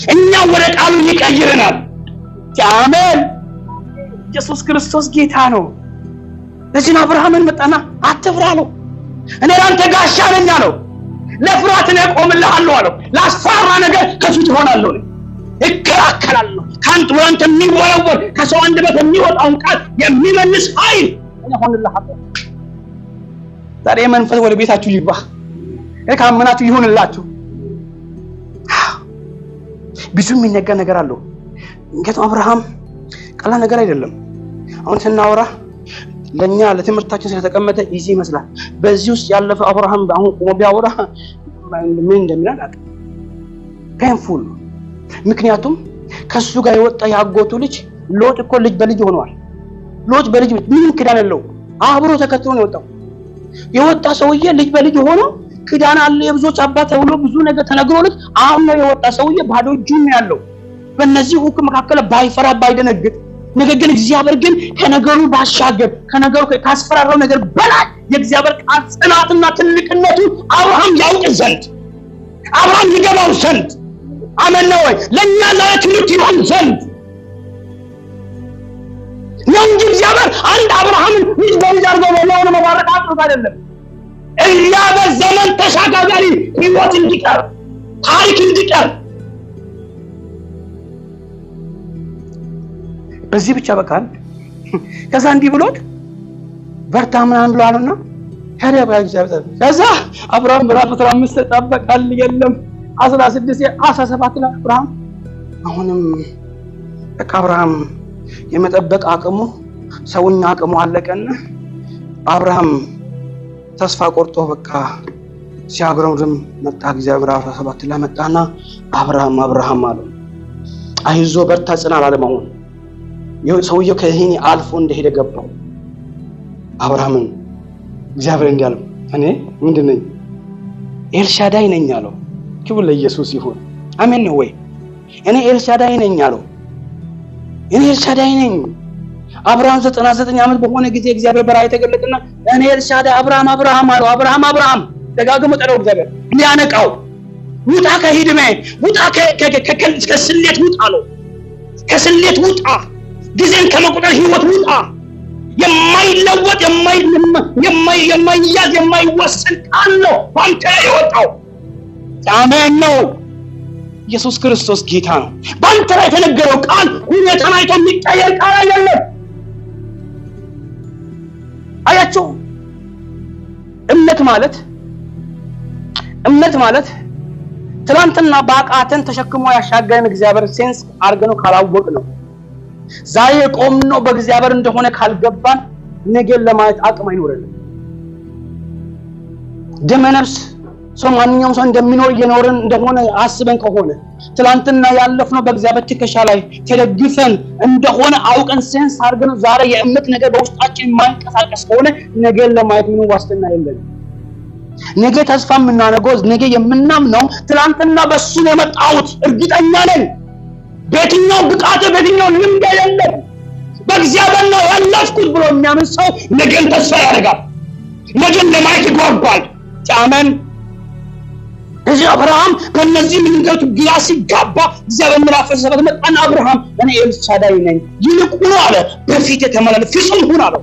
እኛ ወደ ቃሉ ይቀይረናል። አሜን። ኢየሱስ ክርስቶስ ጌታ ነው። ለዚህ አብርሃምን መጣና አትፍራ አለው። እኔ ላንተ ጋሻ ነኝ አለው። ለፍርሃት እኔ እቆምልሃለሁ አለው። ላስፈራ ነገር ከፊት እሆናለሁ፣ እከራከራለሁ። ካንተ ወንተ የሚወረወር ከሰው አንደበት የሚወጣውን ቃል የሚመልስ ኃይል እኔ ሆንልሃለሁ። ዛሬ መንፈስ ወደ ቤታችሁ ይግባ። ካመናችሁ ይሁንላችሁ። ብዙ የሚነገር ነገር አለው። እንግዲህ አብርሃም ቀላል ነገር አይደለም። አሁን ስናወራ ለኛ ለትምህርታችን ስለተቀመጠ ኢዚ ይመስላል። በዚህ ውስጥ ያለፈ አብርሃም አሁን ቆሞ ቢያወራ ምን እንደሚላል አቅ ፔንፉል። ምክንያቱም ከሱ ጋር የወጣ ያጎቱ ልጅ ሎጥ እኮ ልጅ በልጅ ሆኗል። ሎጥ በልጅ ምንም ክዳን የለው፣ አብሮ ተከትሎ ነው የወጣ ሰውዬ ልጅ በልጅ ሆኖ ክዳን አለ የብዙዎች አባት ተብሎ ብዙ ነገር ተነግሮለት አሁን ነው የወጣ ሰውዬ ባዶ እጁን ያለው። በእነዚህ ሁሉ መካከል ባይፈራ ባይደነግጥ፣ ነገር ግን እግዚአብሔር ግን ከነገሩ ባሻገር ከነገሩ ካስፈራራው ነገር በላይ የእግዚአብሔር ቃል ጽናትና ትልቅነቱ አብርሃም ያውቅ ዘንድ አብርሃም ይገባው ዘንድ አመን ነው ወይ ለኛ ለትምህርት ይሆን ዘንድ ነው እንጂ እግዚአብሔር አንድ አብርሃምን ልጅ በልጅ አድርጎ በለሆነ መባረክ አጥሮት አይደለም። እኛ በዘመን ተሻጋሪ ህይወት እንዲቀር ታሪክ እንዲቀር በዚህ ብቻ በቃል ከዛ እንዲህ ብሎት በርታ ምናምን ብሏልና ታዲያ በእግዚአብሔር ከዛ አብርሃም ምዕራፍ 15 ተጠበቃል የለም 16 17 ላይ አብርሃም አሁንም በቃ አብርሃም የመጠበቅ አቅሙ ሰውኛ አቅሙ አለቀና አብርሃም ተስፋ ቆርጦ በቃ ሲያግረምርም መጣ። እግዚአብሔር 17 ላይ መጣና አብርሃም አለው አይዞ በርታ ጽና አላለም። አሁን ሰውየው ከይሄን አልፎ እንደሄደ ገባው። አብርሃምን እግዚአብሔር እንዲያለው እኔ ምንድነኝ? ኤልሻዳይ ነኝ አለው። ክብር ለኢየሱስ ይሁን። አሜን ነው ወይ? እኔ ኤልሻዳይ ነኝ አለው። እኔ ኤልሻዳይ ነኝ። አብርሃም 99 ዓመት በሆነ ጊዜ እግዚአብሔር በራእይ ተገለጠና እኔ ኤልሻዳይ አብርሃም አለው። አብርሃም ደጋግሞ ጠራው። እግዚአብሔር ሊያነቃው ውጣ ከሂድሜ ውጣ ከስሌት ውጣ አለው። ከስሌት ውጣ፣ ጊዜን ከመቁጠር ህይወት ውጣ። የማይለወጥ የማይያዝ የማይወሰን ቃል ነው ባንተ ላይ የወጣው። አሜን ነው። ኢየሱስ ክርስቶስ ጌታ ነው። ባንተ ላይ የተነገረው ቃል ሁኔታን አይቶ የሚቀየር ቃል አይደለም። አያችሁ፣ እምነት ማለት ትላንትና ባቃተን ተሸክሞ ያሻገረን እግዚአብሔር ሴንስ አርገነው ካላወቅ ነው። ዛሬ ቆምነው በእግዚአብሔር እንደሆነ ካልገባን ነገን ለማየት አቅም አይኖርንም። ደመነፍስ ሰው ማንኛውም ሰው እንደሚኖር እየኖርን እንደሆነ አስበን ከሆነ ትላንትና ያለፍነው በእግዚአብሔር ትከሻ ላይ ተደግፈን እንደሆነ አውቀን ሴንስ አርገን ዛሬ የእምነት ነገር በውስጣችን ማንቀሳቀስ ከሆነ ነገን ለማየት ምን ዋስትና የለም። ነገ ተስፋ የምናደርገው ነገ የምናምነው ትላንትና በሱ ነው የመጣሁት እርግጠኛ ነን። በየትኛው ብቃት በየትኛው ልምድ የለም በእግዚአብሔር ነው ያለፍኩት ብሎ የሚያምን ሰው ነገን ተስፋ ያደርጋል። ነገን ለማየት ይጓጓል። አሜን። እዚህ አብርሃም በእነዚህ ምንገቱ ግራ ሲጋባ እግዚአብሔር ምዕራፍ 17 መጣና አብርሃም እኔ ኤልሻዳይ ነኝ ይልቁኑ አለ በፊት የተመላለስ ፍጹም ሁን አለው።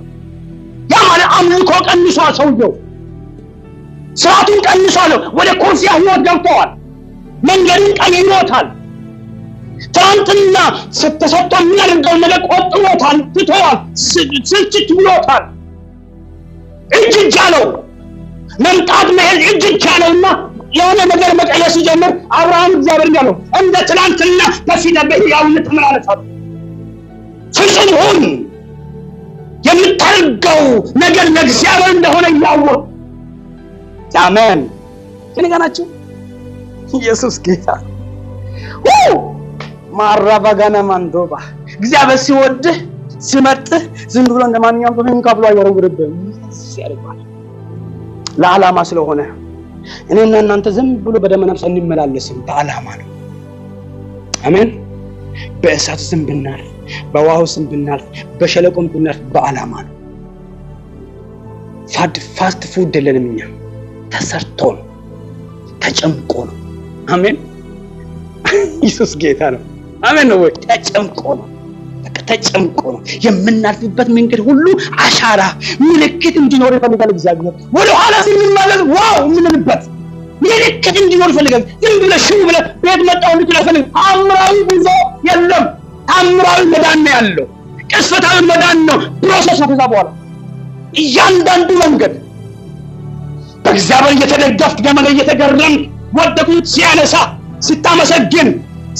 ያ ማለት አምልኮ ቀንሷል። ሰውየው ስርዓቱን ቀንሷል። ወደ ኮርሲያ ህይወት ገብተዋል። መንገዱን ቀይሮታል። ትናንትና ተሰጥቶ የሚያደርገው ነገር ቆጥሮታል፣ ትቶዋል፣ ስልችት ብሎታል። እጅ አለው መምጣት መሄድ እጅ አለውና የሆነ ነገር መቀየር ሲጀምር አብርሃም እግዚአብሔር ያለው እንደ ትናንትና በፊት በሕያውነት ተመላለስ አለው። ፍጹም ሁን። የምታደርገው ነገር ለእግዚአብሔር እንደሆነ ያወቅ። አሜን። ከኔ ጋር ናችሁ? ኢየሱስ ጌታ ማራባጋና ማንዶባ እግዚአብሔር ሲወድህ ሲመርጥህ ዝም ብሎ እንደማንኛውም ሰው እንካ ብሎ አይወረውርብህም። ያደርጋል ለዓላማ ስለሆነ። እኔና እናንተ ዝም ብሎ በደመ ነፍስ እንመላለስም በዓላማ ነው። አሜን። በእሳት ስም ብናልፍ፣ በውሃው ስም ብናልፍ፣ በሸለቆም ብናልፍ በዓላማ ነው። ፋስት ፉድ የለንም እኛ። ተሰርቶ ነው፣ ተጨምቆ ነው። አሜን። ኢየሱስ ጌታ ነው። አሜን ነው ወይ? ተጨምቆ ነው። ተጨምቆ ነው። የምናልፍበት መንገድ ሁሉ አሻራ ምልክት እንዲኖር ይፈልጋል እግዚአብሔር። ወደ ኋላ ስንመለስ ዋው ምንልበት ምልክት እንዲኖር ይፈልጋል። ዝም ብለህ ሽው ብለህ ቤት መጣው ልትል አይፈልግም። ታምራዊ ጉዞ የለም። ታምራዊ መዳን ነው ያለው። ቅስፈታዊ መዳን ነው ፕሮሰስ ነው። ከዛ በኋላ እያንዳንዱ መንገድ በእግዚአብሔር እየተደገፍክ ገመድ እየተገረምክ ወደቁት ሲያነሳ ስታመሰግን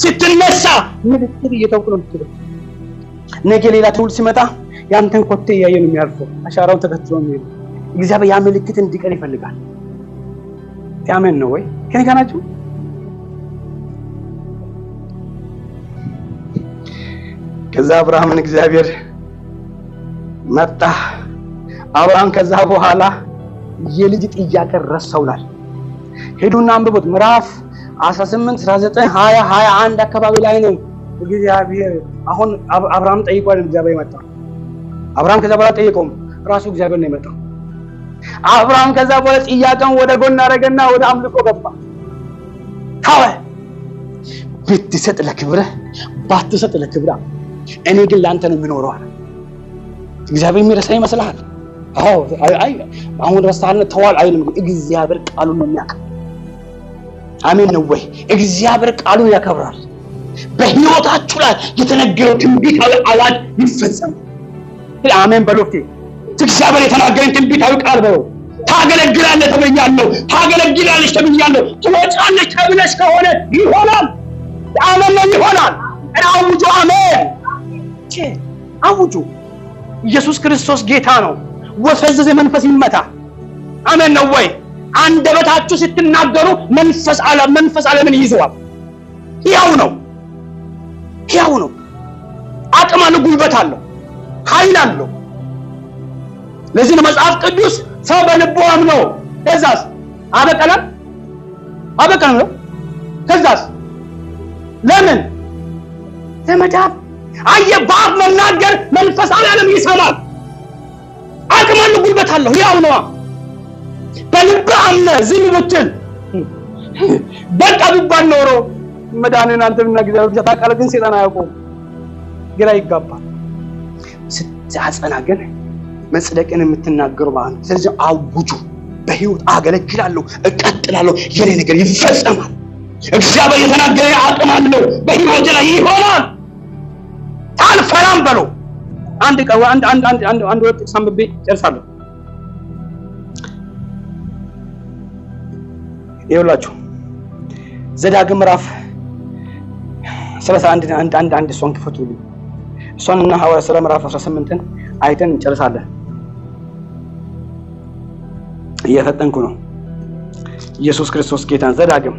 ስትነሳ ምልክት እየተውኩ ነው የምትለው። ነገ ሌላ ትውልድ ሲመጣ ያንተን ኮቴ እያየ ነው የሚያልፈው። አሻራውን ተከትሎ ነው የሚሄደው። እግዚአብሔር ያ ምልክት እንዲቀር ይፈልጋል። አሜን ነው ወይ? ከኔ ጋር ናችሁ? ከዛ አብርሃምን እግዚአብሔር መጣ። አብርሃም ከዛ በኋላ የልጅ ጥያቄ ረሳውላል። ሄዱና አንብቦት ምዕራፍ 18 19 20 21 አካባቢ ላይ ነው እግዚአብሔር አሁን አብርሃም ጠይቋል። እግዚአብሔር መጣ። አብርሃም ከዛ በኋላ ጠይቆም ራሱ እግዚአብሔር ነው የመጣው። አብርሃም ከዛ በኋላ ጥያቄውን ወደ ጎን አደረገና ወደ አምልኮ ገባ። ታወ ብትሰጥ ለክብርህ ባትሰጥ ለክብርህ፣ እኔ ግን ላንተ ነው የምኖረው አለ። እግዚአብሔር የሚረሳ ይመስልሃል? አዎ አይ አሁን ረሳህና ተዋል አይልም። እግዚአብሔር ቃሉን ነው የሚያከብረው። አሜን ነው ወይ? እግዚአብሔር ቃሉን ያከብራል። በህይወታችሁ ላይ የተነገረው ትንቢታዊ አዋጅ ይፈጸም። አሜን በሎፍቴ እግዚአብሔር የተናገረን ትንቢታዊ ቃል ነው። ታገለግላለህ ተብያለሁ፣ ታገለግላለሽ ተብያለሁ፣ ትወጫለሽ ተብለሽ ከሆነ ይሆናል። አሜን ነው ይሆናል። አውጁ። አሜን አውጁ። ኢየሱስ ክርስቶስ ጌታ ነው። ወፈዘዘ መንፈስ ይመታ። አሜን ነው ወይ? አንደበታችሁ ስትናገሩ መንፈስ ዓለምን ይዘዋል። ያው ነው አቅም አለው፣ ጉልበት አለው፣ ኃይል አለው። ለዚህ ነው መጽሐፍ ቅዱስ ሰው በልቡ አምኖ ከዛስ አበቀለም ነው። ከዛስ ለምን ለመዳን በአፍ መናገር መንፈሳዊ ዓለም ይሰማል። አቅም አለው፣ ጉልበት አለው፣ ያው ነው። በልብ አምነህ ዝም ብትል በቃ ቢባል ኖሮ መዳንን አንተና እግዚአብሔር ብቻ ታውቃለህ። ግን ሰይጣን አያውቀውም፣ ግራ ይጋባል። ስትጸና ግን መጽደቅን የምትናገሩ ማለት ነው። ስለዚህ አውጁ። በህይወት አገለግላለሁ፣ እቀጥላለሁ፣ የኔ ነገር ይፈጸማል። እግዚአብሔር የተናገረ አቅም አለው፣ በህይወት ላይ ይሆናል። አልፈራም በሎ። አንድ ወጥ ሳምቤ ጨርሳለሁ። ይኸውላችሁ ዘዳግም ምዕራፍ 31 እሷን ክፈቱልኝ። እሷንና ሐዋርያት ሥራ ምዕራፍ 18ን አይተን እንጨርሳለን። እየፈጠንኩ ነው። ኢየሱስ ክርስቶስ ጌታ። ዘዳግም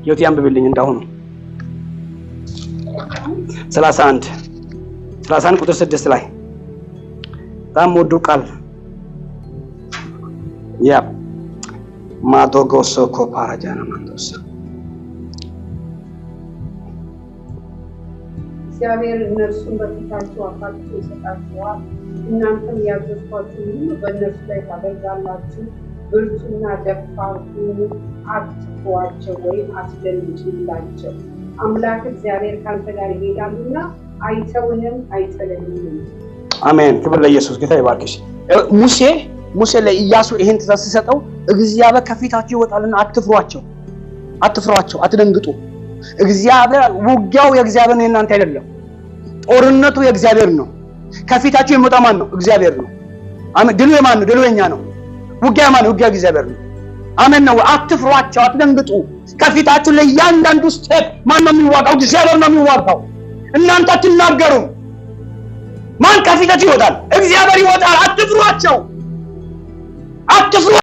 ህይወት ያንብብልኝ እንዳሁኑ 31 ቁጥር 6 ላይ በጣም ወዶ ቃል ያ ማዶጎሶ ኮፓራጃና ማንዶስ እግዚአብሔር እነርሱን በፊታችሁ አፋልሶ ይሰጣችኋል። እናንተም ያዘዝኳችሁን ሁሉ በእነርሱ ላይ ታደርጋላችሁ። ብርቱና ደፋር ሁኑ፣ አትፍሯቸው ወይም አትደንግጡላቸው። አምላክ እግዚአብሔር ካንተ ጋር ይሄዳልና አይተውንም አይጥለንም። አሜን። ክብር ለኢየሱስ። ጌታ ይባርክሽ። ሙሴ ለኢያሱ ይሄን ትእዛዝ ሲሰጠው እግዚአብሔር ከፊታችሁ ይወጣልና አትፍሯቸው አትፍሯቸው፣ አትደንግጡ። እግዚአብሔር ውጊያው የእግዚአብሔር ነው፣ የእናንተ አይደለም። ጦርነቱ የእግዚአብሔር ነው። ከፊታችሁ የሚወጣ ማን ነው? እግዚአብሔር ነው። አሜን። ድሉ የማን ነው? ድሉ የኛ ነው። ውጊያ ማን ነው? ውጊያ እግዚአብሔር ነው። አሜን ነው። አትፍሯቸው፣ አትደንግጡ። ከፊታችሁ ለእያንዳንዱ ስቴፕ ማን ነው የሚዋጋው? እግዚአብሔር ነው የሚዋጋው። እናንተ አትናገሩም። ማን ከፊታችሁ ይወጣል? እግዚአብሔር ይወጣል። አትፍሯቸው፣ አትፍሩ።